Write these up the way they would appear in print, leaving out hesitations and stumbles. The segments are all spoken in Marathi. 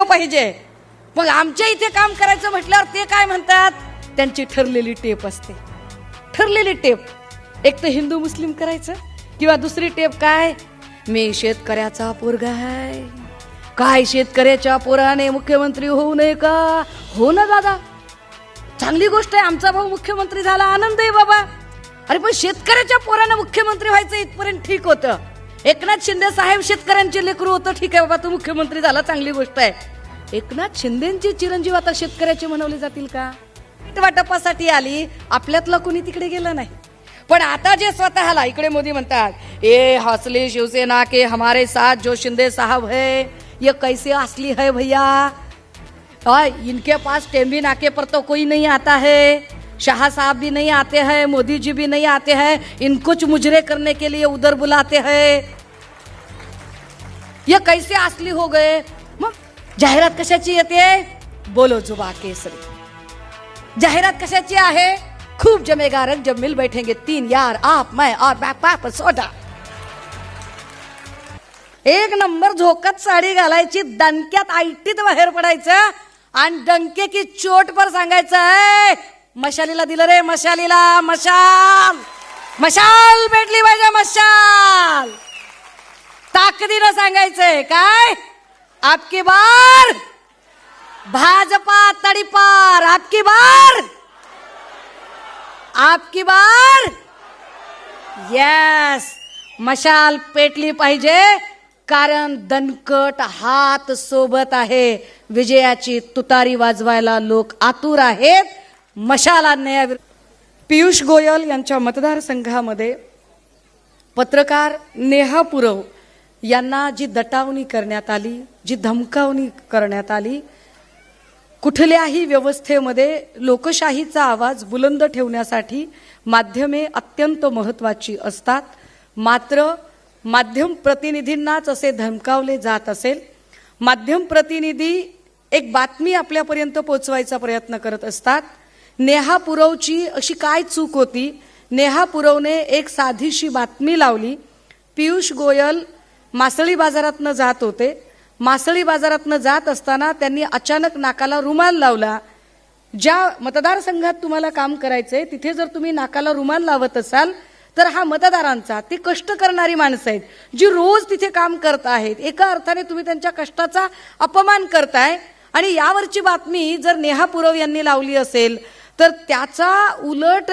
पाहिजे. मग आमच्या इथे काम करायचं म्हटल्यावर ते काय म्हणतात, त्यांची ठरलेली टेप असते. ठरलेली टेप, एक तर हिंदू मुस्लिम करायचं, किंवा दुसरी टेप काय, मी शेतकऱ्याचा पोरगा आहे, काय शेतकऱ्याच्या पोराने मुख्यमंत्री होऊ नये का. हो ना दादा, चांगली गोष्ट आहे, आमचा भाऊ मुख्यमंत्री झाला, आनंद आहे बाबा. अरे पण शेतकऱ्याच्या पोरानं मुख्यमंत्री व्हायचं इथपर्यंत ठीक होतं. एकनाथ शिंदे साहेब शेतकऱ्यांचे लेकरू होतं, ठीक आहे बाबा, तो मुख्यमंत्री झाला, चांगली गोष्ट आहे. एकनाथ शिंदेचे चिरंजीव आता शेतकऱ्याचे म्हणवले जातील का. वाटपासाठी आली, आपल्यातलं कोणी तिकडे गेलं नाही. पण आता जे स्वतःला इकडे मोदी म्हणतात, ए हौसले शिवसेना के हमारे साथ जो शिंदे साहब है, ये कैसे असली है भैया, इनके पास टेम्बी नाके पर तो कोई नहीं आता है, शाह साहब भी नहीं आते हैं, मोदी जी भी नहीं आते हैं, इनको कुछ मुजरे करने के लिए उधर बुलाते हैं, ये कैसे असली हो गए. मग जाहिरात कशाची येते, बोलो जुबा केसरी. जाहिरात कशाची आहे, खूप जमेगा रंग जब मिल बैठेंगे तीन यार, आप मैं और बाप सोडा. एक नंबर झोकत साडी घालायची, दणक्यात आयटीत बाहेर पडायचं आणि डंके की चोट पर सांगायचं, मशालीला दिलं रे, मशालीला, मशाल मशाल भेटली पाहिजे, मशाल. ताकदीनं सांगायचंय काय, आपकी बार भाजपा तडीपार, आपकी बार, आपकी बार, यस, मशाल पेटली पाहिजे. कारण दणकट हात सोबत आहे, विजयाची तुतारी वाजवायला लोक आतुर आहेत. मशाल आणण्या. पियुष गोयल यांच्या मतदारसंघामध्ये पत्रकार नेहा पुरव यांना जी दटावणी करण्यात आली, जी धमकावणी करण्यात आली, कुठल्याही व्यवस्थेमध्ये लोकशाहीचा आवाज बुलंद ठेवण्यासाठी माध्यमे अत्यंत महत्त्वाची असतात. मात्र माध्यम प्रतिनिधींनाच असे धमकावले जात असेल. माध्यम प्रतिनिधी एक बातमी आपल्यापर्यंत पोहोचवायचा प्रयत्न करत असतात. नेहा पुरवची अशी काय चूक होती, नेहा पुरवने एक साधीशी बातमी लावली. पियुष गोयल मासळी बाजारातनं जात होते. मासळी बाजारातनं जात असताना त्यांनी अचानक नाकाला रुमाल लावला. ज्या मतदारसंघात तुम्हाला काम करायचंय तिथे जर तुम्ही नाकाला रुमाल लावत असाल तर हा मतदारांचा, ते कष्ट करणारी माणसं आहेत जी रोज तिथे काम करत आहेत, एका अर्थाने तुम्ही त्यांच्या कष्टाचा अपमान करताय. आणि यावरची बातमी जर नेहा पुरव यांनी लावली असेल तर त्याचा उलट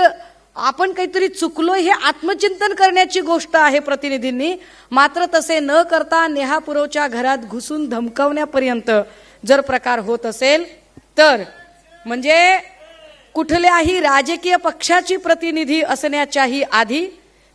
आपण काहीतरी चुकलो हे आत्मचिंतन करण्याची गोष्ट आहे प्रतिनिधींनी. मात्र तसे न करता नेहा पुरवच्या घरात घुसून धमकावण्यापर्यंत जर प्रकार होत असेल तर म्हणजे कुठल्याही राजकीय पक्षाची प्रतिनिधी असण्याच्याही आधी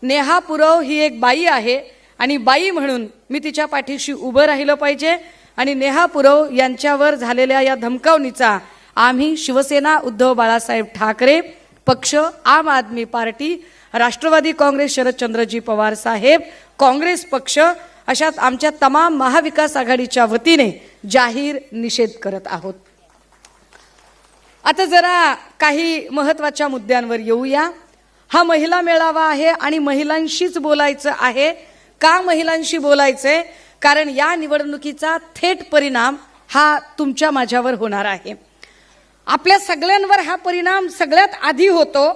नेहा पुरव ही एक बाई आहे आणि बाई म्हणून मी तिच्या पाठीशी उभं राहिलं पाहिजे. आणि नेहा पुरव यांच्यावर झालेल्या या धमकावणीचा आम्ही शिवसेना उद्धव बाळासाहेब ठाकरे पक्ष, आम आदमी पार्टी, राष्ट्रवादी काँग्रेस शरदचंद्रजी पवार साहेब, काँग्रेस पक्ष अशा आमच्या तमाम महाविकास आघाडीच्या वतीने जाहीर निषेध करत आहोत. आता जरा काही महत्त्वाच्या मुद्द्यांवर येऊया. हा महिला मेळावा आहे आणि महिलांशीच बोलायचं आहे. का महिलांशी बोलायचंय, कारण या निवडणुकीचा थेट परिणाम हा तुमच्या माझ्यावर होणार आहे. आपल्या सगळ्यांवर हा परिणाम सगळ्यात आधी होतो.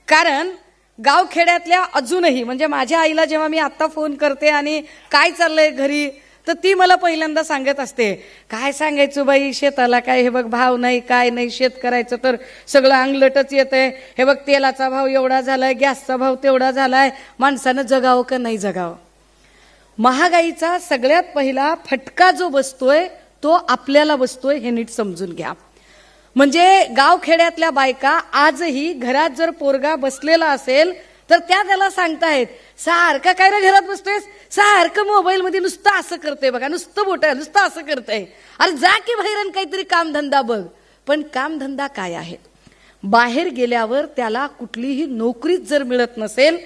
कारण गावखेड्यातल्या अजूनही म्हणजे माझ्या आईला जेव्हा मी आता फोन करते आणि काय चाललंय घरी, तर ती मला पहिल्यांदा सांगत असते, काय सांगायचं बाई, शेताला काय हे बघ भाव नाही, काय नाही, शेत करायचं तर सगळं अंगलटच येतंय, हे बघ तेलाचा भाव एवढा झालाय, गॅसचा भाव तेवढा झालाय, माणसानं जगावं का नाही जगावं. महागाईचा सगळ्यात पहिला फटका जो बसतोय तो आपल्याला बसतोय हे नीट समजून घ्या. म्हणजे गावखेड्यातल्या बायका आजही घरात जर पोरगा बसलेला असेल तर त्या त्याला सांगतायत, सारखं काय रे घरात बसतोयस, सारखं मोबाईल मध्ये नुसतं असं करतंय बघा, नुसतं बोट नुसतं असं करतंय, अरे जा की बाहेर काहीतरी कामधंदा बघ. पण कामधंदा काय आहे, बाहेर गेल्यावर त्याला कुठलीही नोकरीच जर मिळत नसेल,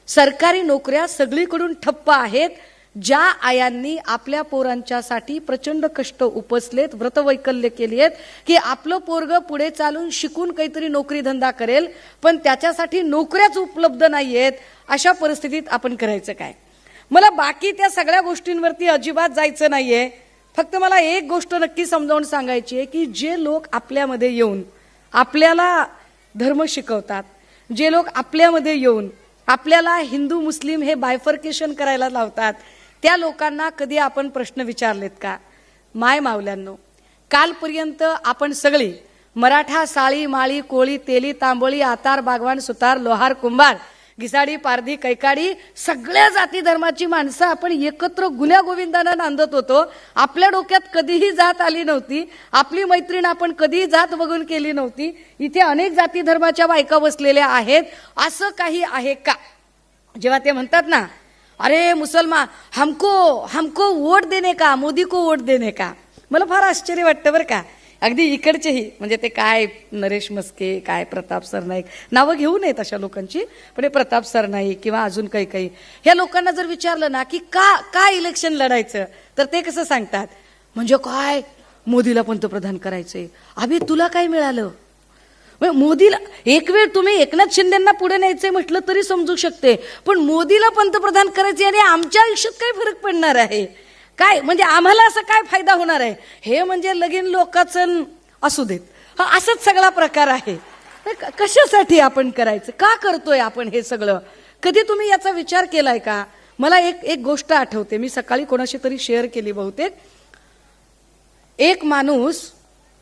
सरकारी नोकऱ्या सगळीकडून ठप्प आहेत. ज्या आयांनी आपल्या पोरांच्यासाठी प्रचंड कष्ट उपसलेत, व्रतवैकल्य केली आहेत की आपलं पोरग पुढे चालून शिकून काहीतरी नोकरी धंदा करेल, पण त्याच्यासाठी नोकऱ्याच उपलब्ध नाहीयेत, अशा परिस्थितीत आपण करायचं काय. मला बाकी त्या सगळ्या गोष्टींवरती अजिबात जायचं नाहीये. फक्त मला एक गोष्ट नक्की समजावून सांगायची आहे की जे लोक आपल्यामध्ये येऊन आपल्याला धर्म शिकवतात, जे लोक आपल्यामध्ये येऊन आपल्याला हिंदू मुस्लिम हे बायफर्केशन करायला लावतात, त्या लोकांना कधी आपण प्रश्न विचारलेत का? माय मावल्यांनो, कालपर्यंत आपण सगळी मराठा, साळी, माळी, कोळी, तेली, तांबोळी, आतार, बागवान, सुतार, लोहार, कुंभार, घिसाडी, पारधी, कैकाडी सगळ्या जाती धर्माची माणसं आपण एकत्र गुण्या गोविंदानं नांदत होतो. आपल्या डोक्यात कधीही जात आली नव्हती. आपली मैत्रीण आपण कधीही जात बघून केली नव्हती. इथे अनेक जाती धर्माच्या बायका बसलेल्या आहेत. असं काही आहे का? जेव्हा ते म्हणतात ना, अरे मुसलमान हमको वोट देने का, मोदी को वोट देने का, मला फार आश्चर्य वाटतं बरं का. अगदी इकडचेही म्हणजे ते काय नरेश मस्के, काय प्रताप सरनाईक, नावं घेऊ नयेत अशा लोकांची, पण हे प्रताप सरनाईक किंवा अजून काही काही ह्या लोकांना जर विचारलं ना की का इलेक्शन लढायचं, तर ते कसं सांगतात, म्हणजे काय मोदीला पंतप्रधान करायचंय. अभि तुला काय मिळालं? मोदीला एक वेळ तुम्ही एकनाथ शिंदेंना पुढे न्यायचंय म्हटलं तरी समजू शकते, पण मोदीला पंतप्रधान करायचे आणि आमच्या आयुष्यात काय फरक पडणार आहे? काय म्हणजे आम्हाला असं काय फायदा होणार आहे? हे म्हणजे लगीन लोकांचं असू देत, हा असंच सगळा प्रकार आहे. कशासाठी आपण करायचं, का करतोय आपण हे सगळं? कधी तुम्ही याचा विचार केलाय का? मला एक गोष्ट आठवते, मी सकाळी कोणाशी तरी शेअर केली बहुतेक. एक माणूस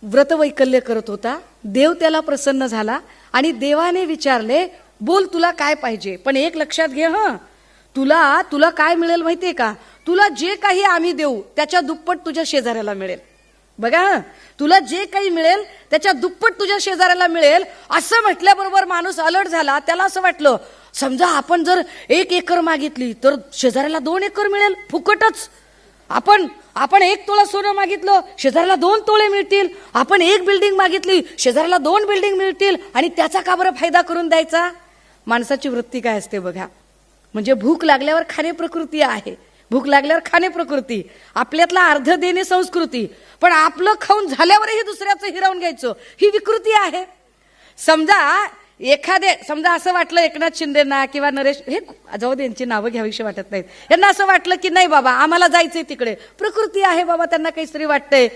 व्रतवैकल्य करत होता, देव त्याला प्रसन्न झाला आणि देवाने विचारले, बोल तुला काय पाहिजे, पण एक लक्षात घे, तुला काय मिळेल माहितीये का? तुला जे काही आम्ही देऊ त्याच्या दुप्पट तुझ्या शेजाऱ्याला मिळेल. बघा, तुला जे काही मिळेल त्याच्या दुप्पट तुझ्या शेजाऱ्याला मिळेल. असं म्हटल्याबरोबर माणूस अलर्ट झाला. त्याला असं वाटलं, समजा आपण जर 1 एकर मागितली तर शेजाऱ्याला 2 एकर मिळेल फुकटच. आपण 1 तोळा सोनं मागितलं, शेजाऱ्याला 2 तोळे मिळतील. आपण 1 बिल्डिंग मागितली, शेजाऱ्याला 2 बिल्डिंग मिळतील. आणि त्याचा का बरं फायदा करून द्यायचा? माणसाची वृत्ती काय असते बघा. म्हणजे भूक लागल्यावर खाणे प्रकृती आहे, भूक लागल्यावर खाणे प्रकृती, आपल्यातला अर्ध देणे संस्कृती, पण आपलं खाऊन झाल्यावरही दुसऱ्याचं हिरावून घ्यायचं ही विकृती आहे. समजा असं वाटलं एकनाथ शिंदेना किंवा नरेश, हे जाऊ दे यांची नावं घ्यावीशी वाटत नाहीत, यांना असं वाटलं की नाही बाबा आम्हाला जायचंय तिकडे, प्रकृती आहे बाबा, त्यांना काहीतरी वाटतंय,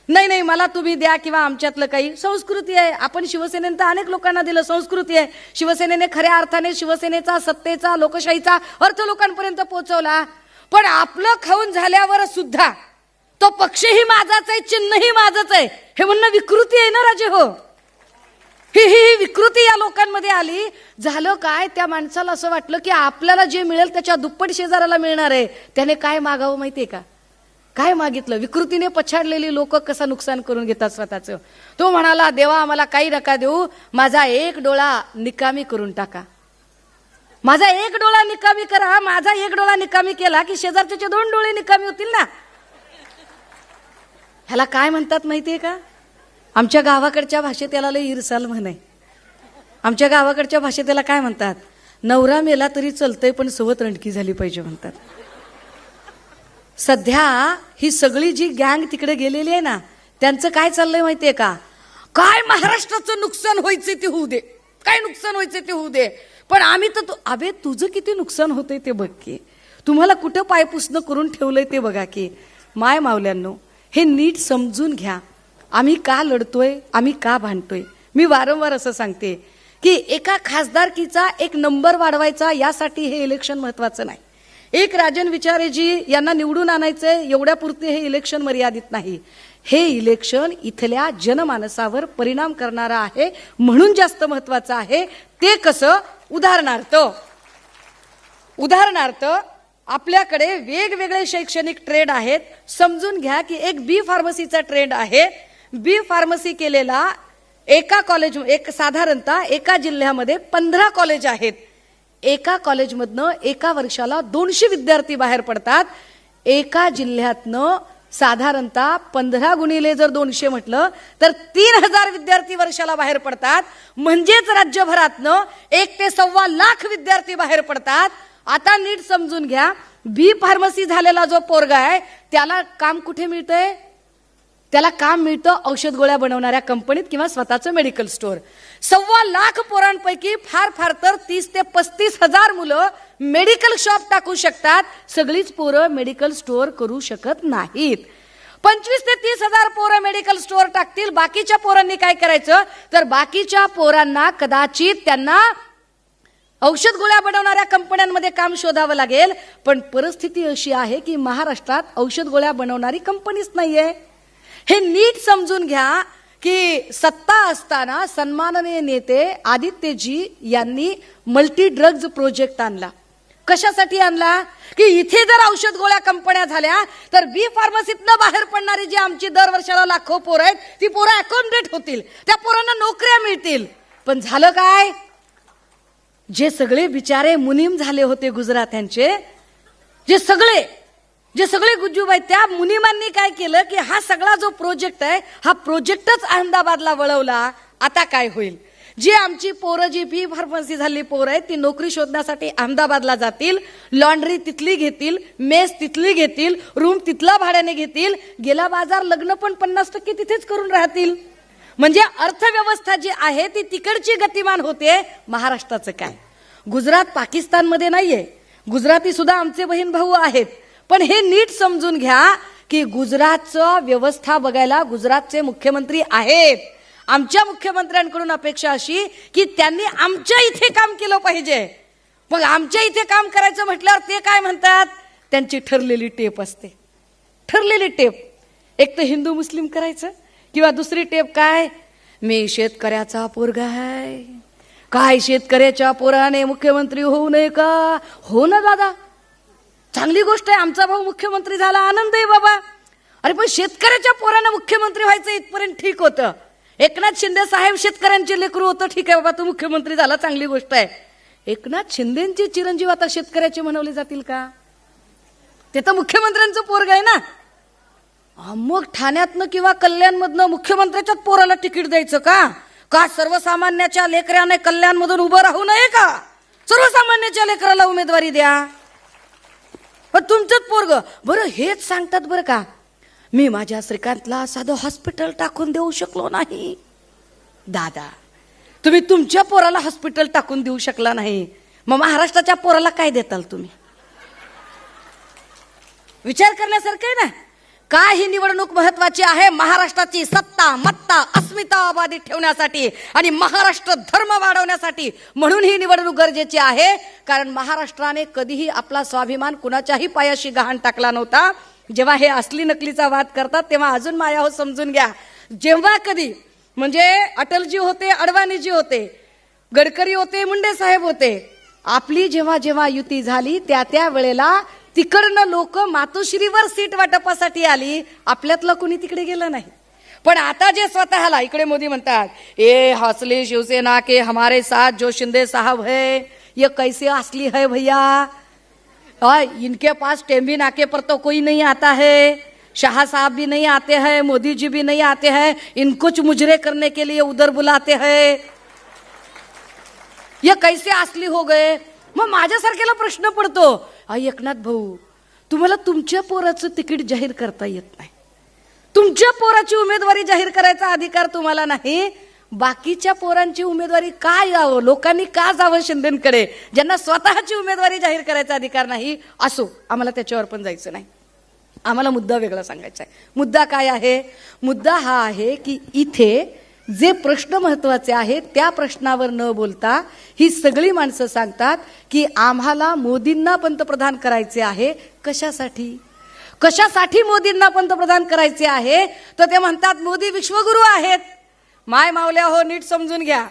नाही मला तुम्ही द्या, किंवा आमच्यातलं काही संस्कृती आहे. आपण शिवसेनेनं तर अनेक लोकांना दिलं, संस्कृती आहे. शिवसेनेने खऱ्या अर्थाने शिवसेनेचा, सत्तेचा, लोकशाहीचा अर्थ लोकांपर्यंत पोहोचवला. पण आपलं खाऊन झाल्यावर सुद्धा तो पक्षही माझाच आहे, चिन्हही माझंच आहे, हे म्हणणं विकृती आहे ना राजे हो. ही विकृती या लोकांमध्ये आली. झालं काय, त्या माणसाला असं वाटलं की आपल्याला जे मिळेल त्याच्या दुप्पट शेजाऱ्याला मिळणार आहे. त्याने काय मागावं माहितीये का? काय मागितलं? विकृतीने पछाडलेली लोक कसं नुकसान करून घेतात स्वतःचं. तो म्हणाला, देवा आम्हाला काही नका देऊ, माझा 1 डोळा निकामी करून टाका, माझा 1 डोळा निकामी करा. माझा 1 डोळा निकामी केला की शेजारचे 2 डोळे निकामी होतील ना. ह्याला काय म्हणतात माहितीये का? आमच्या गावाकडच्या भाषेत त्याला लय इरसाल म्हणे. आमच्या गावाकडच्या भाषेत त्याला काय म्हणतात? नवरा मेला तरी चलतंय पण सवत रणकी झाली पाहिजे म्हणतात. सध्या ही सगळी जी गँग तिकडे गेलेली आहे ना, त्यांचं काय चाललंय माहितीये का? काय महाराष्ट्राचं नुकसान व्हायचं ते होऊ दे, काय नुकसान व्हायचं ते होऊ दे, पण आम्ही तर अबे तुझं किती नुकसान होतंय ते बघ की, तुम्हाला कुठं पायपुसणं करून ठेवलंय ते बघा की. माय मावल्यांनो, हे नीट समजून घ्या. आम्ही का लढतोय, आम्ही का भांडतोय. मी वारंवार असं सांगते की एका खासदारकीचा एक नंबर वाढवायचा यासाठी हे इलेक्शन महत्वाचं नाही. एक राजन विचारेजी यांना निवडून आणायचंय एवढ्यापुरते हे इलेक्शन मर्यादित नाही. हे इलेक्शन इथल्या जनमानसावर परिणाम करणारा आहे, म्हणून जास्त महत्वाचं आहे. ते कसं? उदाहरणार्थ आपल्याकडे वेगवेगळे शैक्षणिक ट्रेड आहेत. समजून घ्या की एक बी फार्मसीचा ट्रेड आहे. बी फार्मसी केलेला साधारणतः एका जिल्ह्यामध्ये 15 कॉलेज आहेत. एका कॉलेजमधनं एका वर्षाला 200 विद्यार्थी बाहेर पडतात. एका जिल्ह्यातनं साधारणतः 15 गुणिले जर 200 म्हटलं तर 3000 विद्यार्थी वर्षाला बाहेर पडतात. म्हणजेच राज्यभरातनं 1 ते 1.25 लाख विद्यार्थी बाहेर पडतात. आता नीट समजून घ्या, बी फार्मसी झालेला जो पोरगा आहे त्याला काम कुठे मिळतंय? त्याला काम मिळतं औषध गोळ्या बनवणाऱ्या कंपनीत किंवा स्वतःचं मेडिकल स्टोअर. 1.25 लाख पोरांपैकी फार तर 30 ते 35 हजार मुलं मेडिकल शॉप टाकू शकतात. सगळीच पोरं मेडिकल स्टोअर करू शकत नाहीत. 25 ते 30,000 पोरं मेडिकल स्टोअर टाकतील. बाकीच्या पोरांनी काय करायचं तर बाकीच्या पोरांना कदाचित त्यांना औषध गोळ्या बनवणाऱ्या कंपन्यांमध्ये काम शोधावं लागेल. पण परिस्थिती अशी आहे की महाराष्ट्रात औषध गोळ्या बनवणारी कंपनीच नाहीये. हे नीट समजून घ्या की सत्ता असताना सन्माननीय नेते आदित्यजी यांनी मल्टी ड्रग्ज प्रोजेक्ट आणला. कशासाठी आणला की इथे जर औषध गोळ्या कंपन्या झाल्या तर बी फार्मसीतनं बाहेर पडणारी जी आमची दरवर्षाला लाखो पोरं आहेत ती पोरं अकोमोडेट होतील, त्या पोरांना नोकऱ्या मिळतील. पण झालं काय, जे सगळे बिचारे मुनीम झाले होते गुजरात्यांचे, जे सगळे गुज्जूब आहेत त्या मुनिमांनी काय केलं की हा सगळा जो प्रोजेक्ट आहे हा प्रोजेक्टच अहमदाबादला वळवला. आता काय होईल, जी आमची पोरं जी बी फार्मसी झाली पोरं आहेत ती नोकरी शोधण्यासाठी अहमदाबादला जातील, लॉन्ड्री तिथली घेतील, मेस तिथली घेतील, रूम तिथला भाड्याने घेतील, गेला बाजार लग्न पण 50% तिथेच करून राहतील. म्हणजे अर्थव्यवस्था जी आहे ती तिकडची गतिमान होते. महाराष्ट्राचं काय, गुजरात पाकिस्तानमध्ये नाहीये, गुजराती सुद्धा आमचे बहीण भाऊ आहेत. पण हे नीट समजून घ्या की गुजरातचं व्यवस्था बघायला गुजरातचे मुख्यमंत्री आहेत. आमच्या मुख्यमंत्र्यांकडून अपेक्षा अशी की त्यांनी आमच्या इथे काम केलं पाहिजे. मग आमच्या इथे काम करायचं म्हटल्यावर ते काय म्हणतात, त्यांची ठरलेली टेप असते. ठरलेली टेप, एक तर हिंदू मुस्लिम करायचं किंवा दुसरी टेप काय, मी शेतकऱ्याचा पोरगा आहे, काय शेतकऱ्याच्या पोराने मुख्यमंत्री होऊ नये का. हो ना दादा, चांगली गोष्ट आहे, आमचा भाऊ मुख्यमंत्री झाला, आनंद आहे बाबा. अरे पण शेतकऱ्याच्या पोरानं मुख्यमंत्री व्हायचं इथपर्यंत ठीक होतं. एकनाथ शिंदे साहेब शेतकऱ्यांचे लेकरू होतं, ठीक आहे बाबा, तो मुख्यमंत्री झाला, चांगली गोष्ट आहे. एकनाथ शिंदेचे चिरंजीव आता शेतकऱ्याचे म्हणवले जातील का, ते तर मुख्यमंत्र्यांचं पोरग आहे ना. मग ठाण्यातनं किंवा कल्याणमधनं मुख्यमंत्र्याच्याच पोराला तिकीट द्यायचं का, का सर्वसामान्याच्या लेकराने कल्याणमधून उभं राहू नये का, सर्वसामान्याच्या लेकराला उमेदवारी द्या. तुमचंच पोरग बरं हेच सांगतात बरं का, मी माझ्या श्रीकांतला साधं हॉस्पिटल टाकून देऊ शकलो नाही. दादा, तुम्ही तुमच्या पोराला हॉस्पिटल टाकून देऊ शकला नाही, मग महाराष्ट्राच्या पोराला काय देताल तुम्ही. विचार करण्यासारखं आहे ना. काय ही निवडणूक महत्वाची आहे, महाराष्ट्राची सत्ता मत्ता अस्मिता अबाधित ठेवण्यासाठी आणि महाराष्ट्र धर्म वाढवण्यासाठी. म्हणून ही निवडणूक गरजेची आहे. कारण महाराष्ट्राने कधीही आपला स्वाभिमान कुणाच्याही पायाशी गहाण टाकला नव्हता. जेव्हा हे असली नकलीचा वाद करतात तेव्हा अजून माया हो समजून घ्या. जेव्हा कधी म्हणजे अटलजी होते, अडवाणीजी होते, गडकरी होते, मुंडे साहेब होते, आपली जेव्हा जेव्हा युती झाली त्या वेळेला तिकडनं लोक मातोश्रीवर सीट वाटपासाठी आली, आपल्यातलं कुणी तिकडे गेलं नाही. पण आता जे स्वतःला इकडे मोदी म्हणतात, ए हौसले शिवसेना के हमारे साथ जो शिंदे साहब है ये कैसे असली है भैया, इनके पास टेम्बी नाके पर तो कोई नहीं आता है, शाह साहब भी नहीं आते हैं, मोदी जी भी नहीं आते हैं, इनको कुछ मुजरे करने के लिए उधर बुलाते हैं, ये कैसे असली हो गए. मग माझ्यासारख्याला प्रश्न पडतो, एकनाथ भाऊ तुम्हाला तुमच्या पोराचं तिकीट जाहीर करता येत नाही, तुमच्या पोराची उमेदवारी जाहीर करायचा अधिकार तुम्हाला नाही, बाकीच्या पोरांची उमेदवारी का यावं, लोकांनी का जावं शिंदेकडे, ज्यांना स्वतःची उमेदवारी जाहीर करायचा अधिकार नाही. असो, आम्हाला त्याच्यावर पण जायचं नाही, आम्हाला मुद्दा वेगळा सांगायचा आहे. मुद्दा काय आहे, मुद्दा हा आहे की इथे जे प्रश्न महत्वाचे आहेत त्या प्रश्नावर न बोलता ही सगळी माणसं सांगतात की आम्हाला मोदींना पंतप्रधान करायचे आहे. कशासाठी, कशासाठी मोदींना पंतप्रधान करायचे आहे, तर ते म्हणतात मोदी विश्वगुरु आहेत. माय मावल्या हो, नीट समजून घ्या,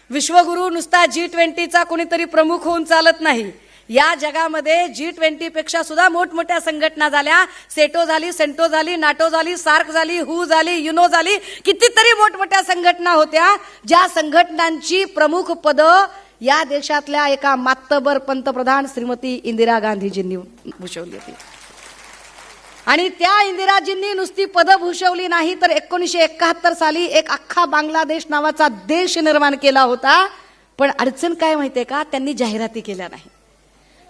विश्वगुरु नुसता G20चा कोणीतरी प्रमुख होऊन चालत नाही. या जगामध्ये G20 पेक्षा सुद्धा मोठमोठ्या संघटना झाल्या, सेटो झाली, सेंटो झाली, नाटो झाली, सार्क झाली, हू झाली, युनो झाली, कितीतरी मोठमोठ्या संघटना होत्या, ज्या संघटनांची प्रमुख पद या देशातल्या एका मातबर पंतप्रधान श्रीमती इंदिरा गांधीजींनी भूषवली होती. आणि त्या इंदिराजींनी नुसती पद भूषवली नाही तर 1971 साली एक अख्खा बांगलादेश नावाचा देश निर्माण केला होता. पण अडचण काय माहितीये का, त्यांनी जाहिराती केल्या नाही.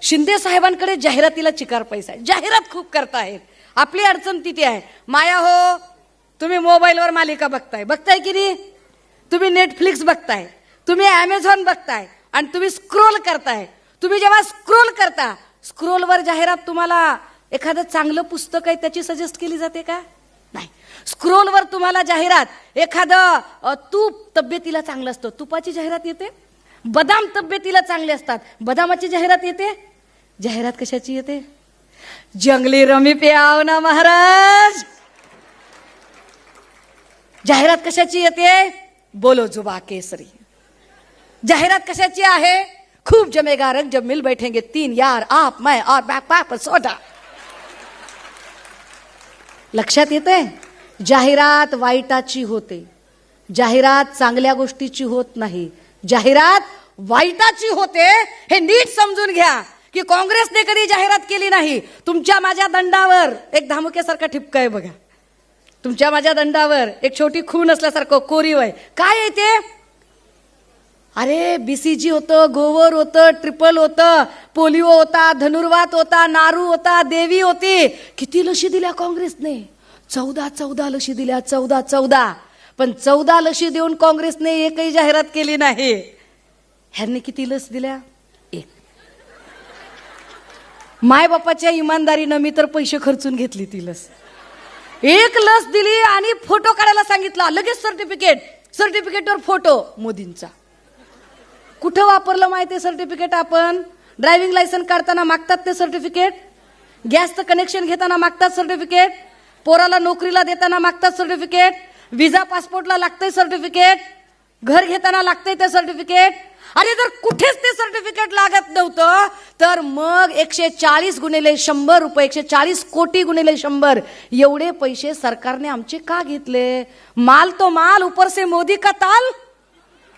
शिंदे साहेबांकडे जाहिरातीला चिकार पैसा आहे, जाहिरात खूप करतायत. आपली अडचण तिथे आहे. माया हो, तुम्ही मोबाईलवर मालिका बघताय की नाही, तुम्ही नेटफ्लिक्स बघताय, तुम्ही अमेझॉन बघताय आणि तुम्ही स्क्रोल करताय. तुम्ही जेव्हा स्क्रोल करता, स्क्रोलवर जाहिरात तुम्हाला एखादं चांगलं पुस्तक आहे त्याची सजेस्ट केली जाते का, नाही. स्क्रोलवर तुम्हाला जाहिरात एखादं तूप तब्येतीला चांगलं असतं, तुपाची जाहिरात येते. बदाम तब्येतीला चांगले असतात, बदामाची जाहिरात येते. जाहिरात कशाची येते? जंगली रमी प्याव ना महाराज. जाहिरात कशाची येते? बोलो जुबा केसरी. जाहिरात कशाची आहे? खूप जमेगा रंग जब मिल बैठेंगे तीन यार, आप मैं और बाप सोडा. लक्षात येते? जाहिरात वाईटाची होते, जाहिरात चांगल्या गोष्टीची होत नाही, जाहिरात वाईटाची होते. हे नीट समजून घ्या की काँग्रेसने कधी जाहिरात केली नाही. तुमच्या माझ्या दंडावर एक धामुक्यासारखा ठिपका आहे बघा. तुमच्या माझ्या दंडावर एक छोटी खून असल्यासारखं कोरीव आहे. काय आहे ते? अरे BCG होतं, गोवर होतं, ट्रिपल होतं, पोलिओ होता, धनुर्वात होता, नारू होता, देवी होती. किती लशी दिल्या काँग्रेसने? 14 लशी दिल्या. 14. पण 14 लशी देऊन काँग्रेसने एकही जाहिरात केली नाही. ह्यांनी किती लस दिल्या? एक. मायबापाच्या इमानदारीनं मी तर पैसे खर्चून घेतली ती लस. एक लस दिली आणि फोटो काढायला सांगितला, लगेच सर्टिफिकेटवर फोटो मोदींचा. कुठं वापरलं माहिती सर्टिफिकेट? आपण ड्रायव्हिंग लायसन्स काढताना मागतात ते सर्टिफिकेट, गॅसचं कनेक्शन घेताना मागतात सर्टिफिकेट, पोराला नोकरीला देताना मागतात सर्टिफिकेट, विजा पासपोर्टला लागतंय सर्टिफिकेट, घर घेताना लागतंय ते सर्टिफिकेट. अरे जर कुठेच ते सर्टिफिकेट लागत नव्हतं तर मग 140 गुणिले 100 रुपये, 140 कोटी गुणिले 100 एवढे पैसे सरकारने आमचे का घेतले? माल तो माल, ऊपर से मोदी का ताल.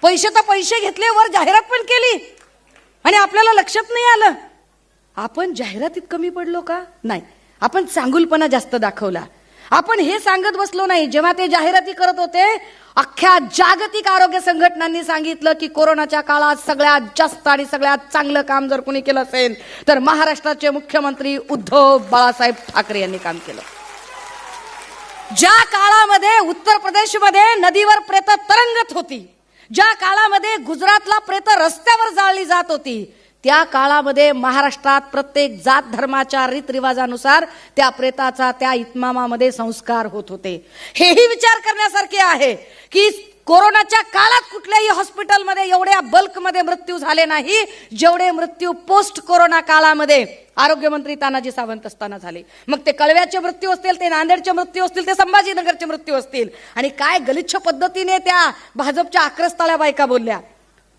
पैसे तर पैसे घेतले, वर जाहिरात पण केली आणि आपल्याला लक्षात नाही आलं. आपण जाहिरातीत कमी पडलो का? नाही. आपण चांगुलपणा जास्त दाखवला. आपण हे सांगत बसलो नाही. जेव्हा ते जाहिराती करत होते, अख्ख्या जागतिक आरोग्य संघटनांनी सांगितलं की कोरोनाच्या काळात सगळ्यात जास्त आणि सगळ्यात चांगलं काम जर कोणी केलं असेल तर महाराष्ट्राचे मुख्यमंत्री उद्धव बाळासाहेब ठाकरे यांनी काम केलं. ज्या काळामध्ये उत्तर प्रदेशमध्ये नदीवर प्रेत तरंगत होती, ज्या काळामध्ये गुजरातला प्रेत रस्त्यावर जाळली जात होती, त्या काळामध्ये महाराष्ट्रात प्रत्येक जात धर्माच्या रीतरिवाजानुसार त्या प्रेताचा त्या इतमामामध्ये संस्कार होत होते. हेही विचार करण्यासारखे आहे की कोरोनाच्या काळात कुठल्याही हॉस्पिटलमध्ये एवढ्या बल्कमध्ये मृत्यू झाले नाही जेवढे मृत्यू पोस्ट कोरोना काळामध्ये आरोग्यमंत्री तानाजी सावंत असताना झाले. मग ते कळव्याचे मृत्यू असतील, ते नांदेडचे मृत्यू असतील, ते संभाजीनगरचे मृत्यू असतील. आणि काय गलिच्छ पद्धतीने त्या भाजपच्या आक्रस्ताळ्या बायका बोलल्या.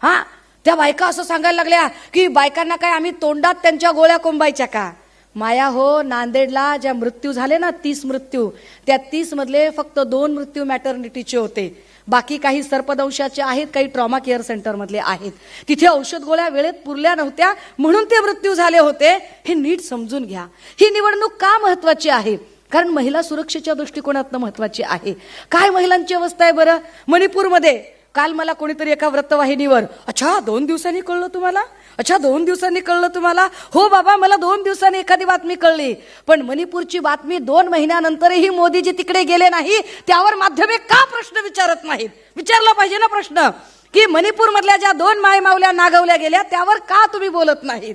हा, त्या बायका असं सांगायला लागल्या की बायकांना काय आम्ही तोंडात त्यांच्या गोळ्या कोंबायच्या का? माया हो, नांदेडला ज्या मृत्यू झाले ना 30 मृत्यू, त्या 30 मधले फक्त 2 मृत्यू मॅटर्निटीचे होते. बाकी काही सर्पदंशाचे आहेत, काही ट्रॉमा केअर सेंटर मधले आहेत. तिथे औषध गोळ्या वेळेत पुरल्या नव्हत्या म्हणून ते मृत्यू झाले होते. हे नीट समजून घ्या. ही निवडणूक का महत्वाची आहे? कारण महिला सुरक्षेच्या दृष्टिकोनातून महत्वाची आहे. काय महिलांची अवस्था आहे बरं? मणिपूरमध्ये काल मला कोणीतरी एका वृत्तवाहिनीवर, अच्छा 2 दिवसांनी कळलं तुम्हाला? अच्छा 2 दिवसांनी कळलं तुम्हाला? हो बाबा, मला 2 दिवसांनी एखादी बातमी कळली. पण मणिपूरची बातमी 2 महिन्यानंतरही मोदीजी तिकडे गेले नाही, त्यावर माध्यमे का प्रश्न विचारत नाहीत? विचारला पाहिजे ना प्रश्न की मणिपूर मधल्या ज्या 2 मायमावल्या नागवल्या गेल्या त्यावर का तुम्ही बोलत नाहीत?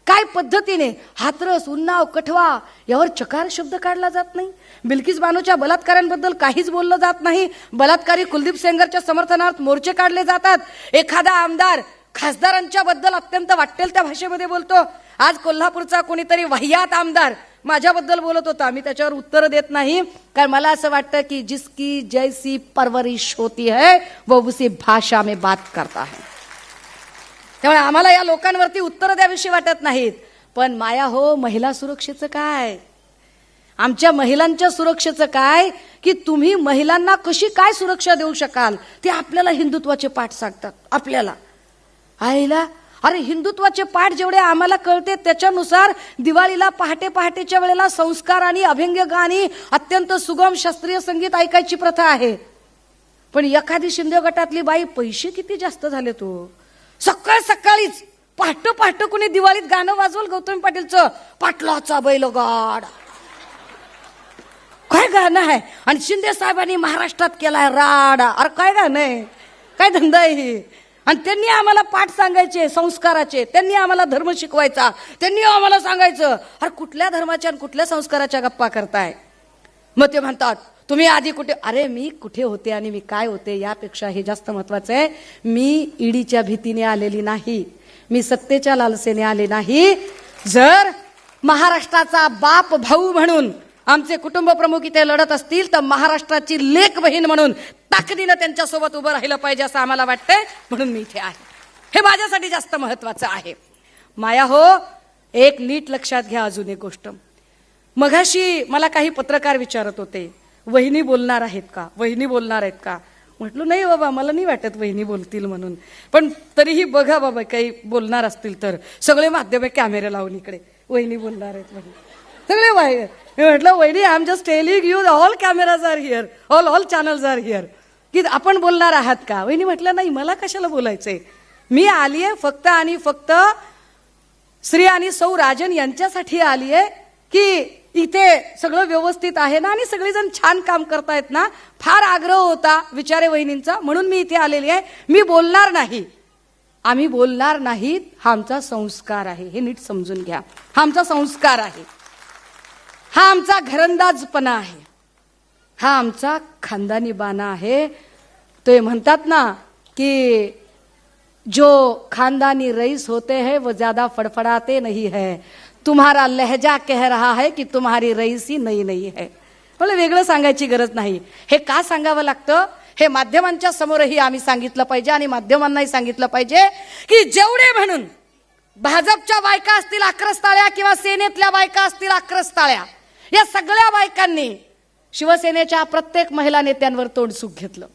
काय पद्धतीने हाथरस, उन्नाव, कठवा यावर चकार शब्द काढला जात नाही. बिल्किस बानोच्या बलात्कारांबद्दल काहीच बोललं जात नाही. बलात्कारी कुलदीप सेंगरच्या समर्थनार्थ मोर्चे काढले जातात. एखादा आमदार खासदारांच्या बद्दल अत्यंत वाटेल त्या भाषेमध्ये बोलतो. आज कोल्हापूरचा कोणीतरी वाह्यात आमदार माझ्याबद्दल बोलत होता. मी त्याच्यावर उत्तर देत नाही, कारण मला असं वाटतं की जिसकी जैसी परवरिश होती है वो उसी भाषा में बात करता है. त्यामुळे आम्हाला या लोकांवरती उत्तर द्यावीशी वाटत नाहीत. पण माया हो, महिला सुरक्षेचं काय? आमच्या महिलांच्या सुरक्षेचं काय? की तुम्ही महिलांना कशी काय सुरक्षा देऊ शकाल ते आपल्याला हिंदुत्वाचे पाठ सांगतात. आपल्याला आईला, अरे हिंदुत्वाचे पाठ जेवढे आम्हाला कळते त्याच्यानुसार दिवाळीला पहाटे पहाटेच्या वेळेला संस्कार आणि अभंग गाणी, अत्यंत सुगम शास्त्रीय संगीत ऐकायची प्रथा आहे. पण एखादी शिंदे गटातली बाई, पैसे किती जास्त झाले तो, सकाळ सकाळीच पहाटे पहाटे कुणी दिवाळीत गाणं वाजवल गौतमी पाटीलचं, पाटलाचा बैलगाड, काय गाणं आहे. आणि शिंदे साहेबांनी महाराष्ट्रात केलाय राडा. अरे काय गाणं आहे, काय धंदा आहे ही? आणि त्यांनी आम्हाला पाठ सांगायचे संस्काराचे, त्यांनी आम्हाला धर्म शिकवायचा, त्यांनी आम्हाला सांगायचं. अरे कुठल्या धर्माच्या आणि कुठल्या संस्काराच्या गप्पा करताय? मग ते म्हणतात तुम्ही आधी कुठे, अरे मी कुठे होते आणि मी काय होते यापेक्षा हे जास्त महत्वाचं आहे. मी ईडीच्या भीतीने आलेली नाही, मी सत्तेच्या लालसेने आले नाही. जर महाराष्ट्राचा बाप भाऊ म्हणून आमचे कुटुंब प्रमुख इथे लढत असतील तर महाराष्ट्राची लेक बहीण म्हणून ताकदीनं त्यांच्यासोबत उभं राहिलं पाहिजे असं आम्हाला वाटतंय, म्हणून मी इथे आहे. हे माझ्यासाठी जास्त महत्वाचं आहे. माया हो, एक नीट लक्षात घ्या अजून एक गोष्ट. मघाशी मला काही पत्रकार विचारत होते, वहिनी बोलणार आहेत का, वहिनी बोलणार आहेत का. म्हटलं नाही बाबा, मला नाही वाटत वहिनी बोलतील म्हणून, पण तरीही बघा बाबा काही बोलणार असतील तर. सगळे माध्यम कॅमेरा लावून इकडे वहिनी बोलणार आहेत म्हणजे सगळे बाहेर. मी म्हटलं वहिनी, I am just telling you, all cameras are here, all channels are here, की आपण बोलणार आहात का. वहिनी म्हटलं नाही, मला कशाला बोलायचंय, मी आली आहे फक्त आणि फक्त श्री आणि सौ राजन यांच्यासाठी आली आहे की इथे सगळं व्यवस्थित आहे ना आणि सगळेजण छान काम करतायत ना. फार आग्रह होता विचारे वहिनींचा, म्हणून मी इथे आलेली आहे. मी बोलणार नाही, आम्ही बोलणार नाहीत, हा आमचा संस्कार आहे. हे नीट समजून घ्या, हा आमचा संस्कार आहे, हा आमचा घरंदाजपणा आहे, हा आमचा खानदानी बाणा आहे. ते म्हणतात ना की जो खानदानी रईस होते हैं वो ज्यादा फड़फड़ाते नहीं है, तुम्हारा लहजा कह रहा है की तुम्हारी रईसी नई नहीं है. मला वेगळं सांगायची गरज नाही. हे का सांगावं लागतं, हे माध्यमांच्या समोरही आम्ही सांगितलं पाहिजे आणि माध्यमांनाही सांगितलं पाहिजे की जेवढे म्हणून भाजपच्या बायका असतील आक्रस्ताळ्या किंवा सेनेतल्या बायका असतील आक्रस्ताळ्या, या सगळ्या बायकांनी शिवसेनेच्या प्रत्येक महिला नेत्यांवर तोंडसुख घेतलं,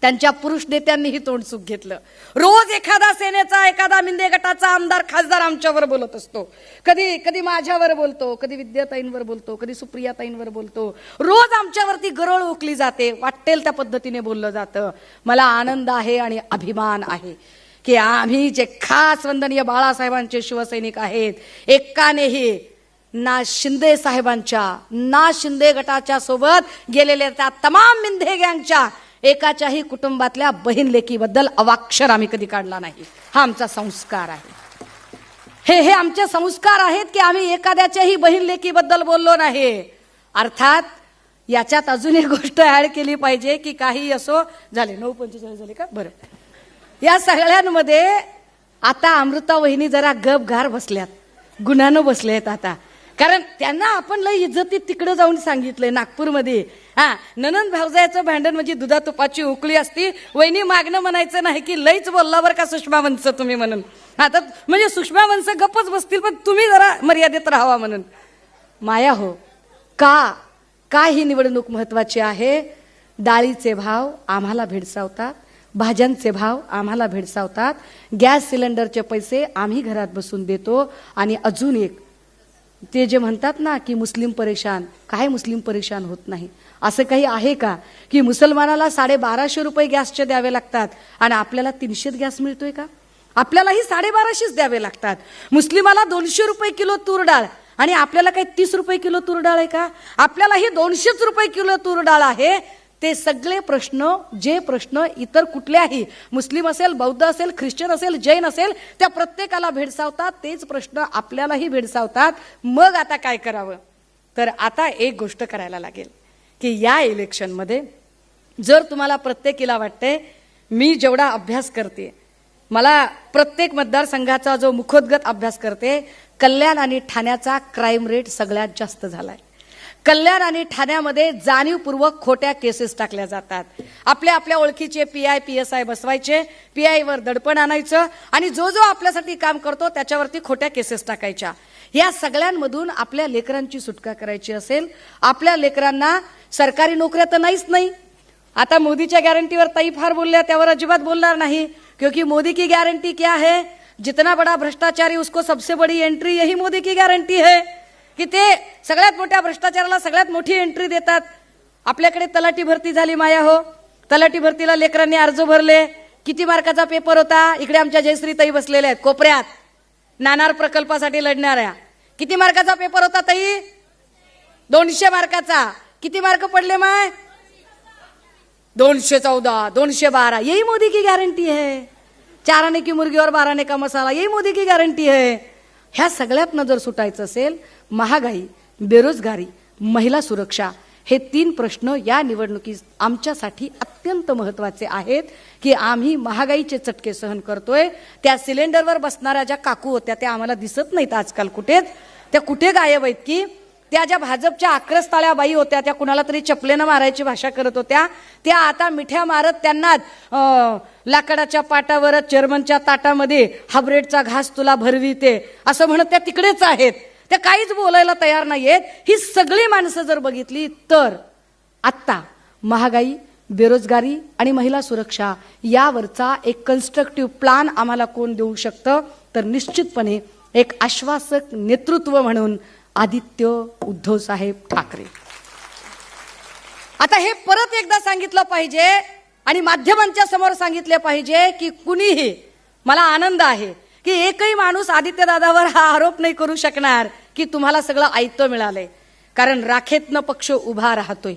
त्यांच्या पुरुष नेत्यांनीही तोंडसुख घेतलं. रोज एखादा सेनेचा, एखादा मिंदे गटाचा आमदार खासदार आमच्यावर बोलत असतो. कधी कधी माझ्यावर बोलतो, कधी विद्याताईंवर बोलतो, कधी सुप्रियाताईंवर बोलतो. रोज आमच्यावरती गरळ ओकली जाते, वाटेल त्या पद्धतीने बोललं जातं. मला आनंद आहे आणि अभिमान आहे की आम्ही जे खास वंदनीय बाळासाहेबांचे शिवसैनिक आहेत, एकानेही ना शिंदे साहेबांच्या ना शिंदे गटाच्या सोबत गेलेल्या त्या तमाम मिंदे गँगच्या एकाच्याही कुटुंबातल्या बहीण लेकीबद्दल अवाक्षर आम्ही कधी काढला नाही. हा आमचा संस्कार आहे. हे आमचे संस्कार आहेत की आम्ही एखाद्याच्याही बहीण लेकीबद्दल बोललो नाही. अर्थात याच्यात अजून एक गोष्ट ऍड केली पाहिजे की काही असो, झाले 9:45 झाले का, बरं. या सगळ्यांमध्ये आता अमृता वहिनी जरा गपगार बसल्यात, गुन्ह्यानं बसले आहेत आता, कारण त्यांना आपण लई इज्जतीत तिकडे जाऊन सांगितलंय नागपूरमध्ये. हा, ननंद भावजायचं भांडण म्हणजे दुधा तुपाची उकळी असती. वहिनी मागणं म्हणायचं नाही की लईच बोलला बरं का सुषमा वंश तुम्ही म्हणून. हा, तर म्हणजे सुषमा वंश गप्पच बसतील पण तुम्ही जरा मर्यादेत राहावा म्हणून. माया हो, का ही निवडणूक महत्वाची आहे. डाळीचे भाव आम्हाला भेडसावतात, भाज्यांचे भाव आम्हाला भेडसावतात, गॅस सिलेंडरचे पैसे आम्ही घरात बसून देतो. आणि अजून एक, ते जे म्हणतात ना की मुस्लिम परेशान, काय मुस्लिम परेशान होत नाही. असं काही आहे का की मुसलमानाला 1250 रुपये गॅसचे द्यावे लागतात आणि आपल्याला 300 गॅस मिळतोय का. आपल्यालाही 1250 द्यावे लागतात. मुस्लिमाला 200 रुपये किलो तूर डाळ आणि आपल्याला काही 30 रुपये किलो तूर डाळ आहे का. आपल्यालाही 200 रुपये किलो तूर डाळ आहे. ते सगळे प्रश्न, जे प्रश्न इतर कुठल्याही मुस्लिम असेल, बौद्ध असेल, ख्रिश्चन असेल, जैन असेल, त्या प्रत्येकाला भेडसावतात. तेच प्रश्न आपल्यालाही भेडसावतात. मग आता काय करावं, तर आता एक गोष्ट करायला लागेल की या इलेक्शनमध्ये जर तुम्हाला प्रत्येकीला वाटते, मी जेवढा अभ्यास करते, मला प्रत्येक मतदारसंघाचा जो मुखोद्गत अभ्यास करते, कल्याण आणि ठाण्याचा क्राईम रेट सगळ्यात जास्त झालाय. कल्याण आणि ठाण्यामध्ये जाणीवपूर्वक खोट्या केसेस टाकल्या जातात. आपल्या ओळखीचे PI PSI बसवायचे, PI वर दडपण आणायचं आणि जो आपल्यासाठी काम करतो त्याच्यावरती खोट्या केसेस टाकायच्या. या सगळ्यांमधून आपल्या लेकरांची सुटका करायची असेल, आपल्या लेकरांना सरकारी नोकऱ्या तर नाहीच नाही. आता मोदीच्या गॅरंटीवर ताई फार बोलल्या, त्यावर अजिबात बोलणार नाही, क्योंकि मोदी की गॅरंटी क्या है, जितना बड़ा भ्रष्टाचारी उसको सबसे बड़ी एंट्री, यही मोदी की गॅरंटी है की ते सगळ्यात मोठ्या भ्रष्टाचाराला सगळ्यात मोठी एंट्री देतात. आपल्याकडे तलाठी भरती झाली माया हो, तलाठी भरतीला लेकरांनी अर्ज भरले. किती मार्काचा पेपर होता. इकडे आमच्या जयश्री ताई बसलेल्या आहेत कोपऱ्यात, नाणार प्रकल्पासाठी लढणाऱ्या. किती मार्काचा पेपर होता ताई. 200 मार्काचा. किती मार्क पडले माय. 214, 212. यही मोदी की गारंटी है. 4 आने की मुर्गी और 12 आने का मसाला, यही मोदी की गारंटी है. ह्या सगळ्यातनं जर सुटायचं असेल, महागाई, बेरोजगारी, महिला सुरक्षा, हे 3 प्रश्न या निवडणुकीत आमच्यासाठी अत्यंत महत्त्वाचे आहेत की आम्ही महागाईचे चटके सहन करतोय. त्या सिलेंडरवर बसणाऱ्या ज्या काकू होत्या त्या आम्हाला दिसत नाहीत आजकाल कुठेच. त्या कुठे गायब आहेत की त्या ज्या भाजपच्या आक्रस्ताळ्या बाई होत्या त्या कुणाला तरी चपलेनं मारायची भाषा करत होत्या त्या आता मिठ्या मारत त्यांना लाकडाच्या पाटावर चेअरमनच्या ताटामध्ये हायब्रिडचा घास तुला भरविते असं म्हणत त्या तिकडेच आहेत. त्या काहीच बोलायला तयार नाहीयेत. ही सगळी माणसं जर बघितली तर आत्ता महागाई, बेरोजगारी आणि महिला सुरक्षा यावरचा एक कन्स्ट्रक्टिव्ह प्लान आम्हाला कोण देऊ शकतं तर निश्चितपणे एक आश्वासक नेतृत्व म्हणून आदित्य उद्धव साहेब ठाकरे. आता हे परत एकदा सांगितलं पाहिजे आणि माध्यमांच्या समोर सांगितले पाहिजे की कुणीही, मला आनंद आहे की एकही माणूस आदित्य दादावर हा आरोप नाही करू शकणार की तुम्हाला सगळं आयतं मिळालंय. कारण राखेतनं पक्ष उभा राहतोय.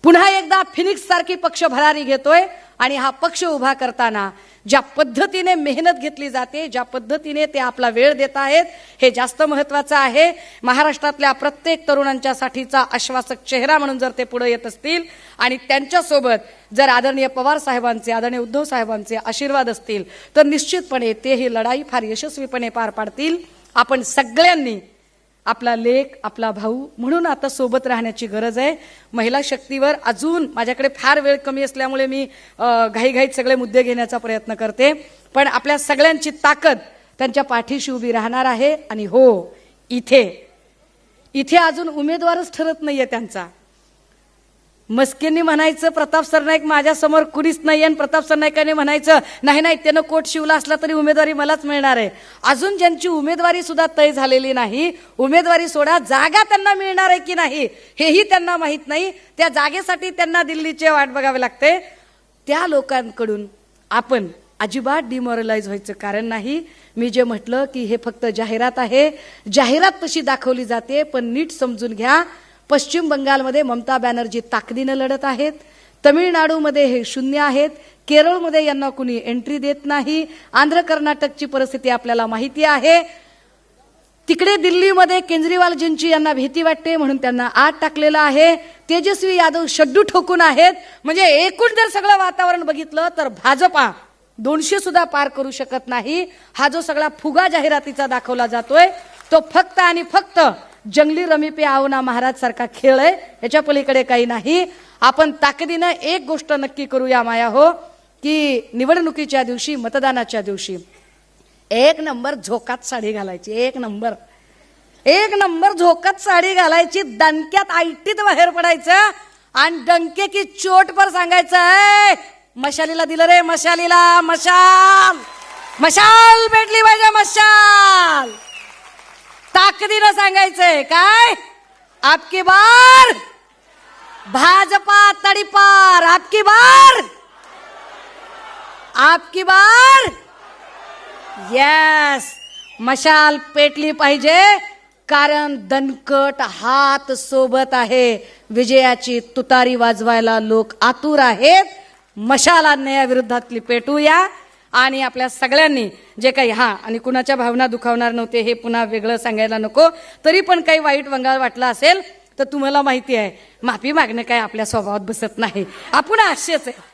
पुन्हा एकदा फिनिक्स सारखी पक्ष भरारी घेतोय आणि हा पक्ष उभा करताना ज्या पद्धतीने मेहनत घेतली जाते, ज्या पद्धतीने ते आपला वेळ देत आहेत हे जास्त महत्त्वाचं आहे. महाराष्ट्रातल्या प्रत्येक तरुणांच्या साठीचा आश्वासक चेहरा म्हणून जर ते पुढे येत असतील आणि त्यांच्यासोबत जर आदरणीय पवार साहेबांचे, आदरणीय उद्धव साहेबांचे आशीर्वाद असतील तर निश्चितपणे ते ही लढाई फार यशस्वीपणे पार पाडतील. आपण सगळ्यांनी आपला लेक, आपला भाऊ म्हणून आता सोबत राहण्याची गरज आहे. महिला शक्तीवर अजून माझ्याकडे फार वेळ कमी असल्यामुळे मी घाईघाईत सगळे मुद्दे घेण्याचा प्रयत्न करते. पण आपल्या सगळ्यांची ताकद त्यांच्या पाठीशी उभी राहणार आहे. आणि हो, इथे अजून उमेदवारच ठरत नाहीये त्यांचा. मस्केंनी म्हणायचं प्रताप सरनाईक माझ्या समोर कुणीच नाही आणि प्रताप सरनाईकांनी म्हणायचं नाही नाही त्यानं कोट शिवला असला तरी उमेदवारी मलाच मिळणार आहे. अजून ज्यांची उमेदवारी सुद्धा तय झालेली नाही, उमेदवारी सोडा जागा त्यांना मिळणार आहे की नाही हेही त्यांना माहित नाही. त्या जागेसाठी त्यांना दिल्लीचे वाट बघावे लागते. त्या लोकांकडून आपण अजिबात डिमोरलाइज व्हायचं कारण नाही. मी जे म्हटलं की हे फक्त जाहिरात आहे, जाहिरात तशी दाखवली जाते पण नीट समजून घ्या. पश्चिम बंगालमध्ये ममता बॅनर्जी ताकदीनं लढत आहेत, तमिळनाडूमध्ये हे शून्य आहेत, केरळमध्ये यांना कुणी एंट्री देत नाही, आंध्र कर्नाटकची परिस्थिती आपल्याला माहिती आहे. तिकडे दिल्लीमध्ये केजरीवालजींची यांना भीती वाटते म्हणून त्यांना आत टाकलेलं आहे. तेजस्वी यादव शड्डू ठोकून आहेत. म्हणजे एकूण जर सगळं वातावरण बघितलं तर भाजपा 200 सुद्धा पार करू शकत नाही. हा जो सगळा फुगा जाहिरातीचा दाखवला जातोय तो फक्त आणि फक्त जंगली रमी पे आओ ना महाराज सारखा खेळ आहे. याच्या पलीकडे काही नाही. आपण ताकदीनं एक गोष्ट नक्की करूया माया हो की निवडणुकीच्या दिवशी, मतदानाच्या दिवशी 1 नंबर झोकात साडी घालायची. 1 नंबर झोकात साडी घालायची. दणक्यात आयटीत बाहेर पडायचं आणि डंके की चोट पर सांगायचं मशालीला दिलं रे, मशालीला. मशाल भेटली पाहिजे, मशाल. ताकदीनं सांगायचंय काय, आपकी बार भाजपा तडीपार, आपकी बार यस. मशाल पेटली पाहिजे कारण दणकट हात सोबत आहे. विजयाची तुतारी वाजवायला लोक आतुर आहेत. मशाल अन्यायाविरोधातली पेटूया आणि आपल्या सगळ्यांनी जे काही आणि कुणाच्या भावना दुखावणार नव्हते हे पुन्हा वेगळं सांगायला नको. तरी पण काही वाईट वंगाळ वाटला असेल तर तुम्हाला माहिती आहे माफी मागणं काय आपल्या स्वभावात बसत नाही. आपण असेच आहे.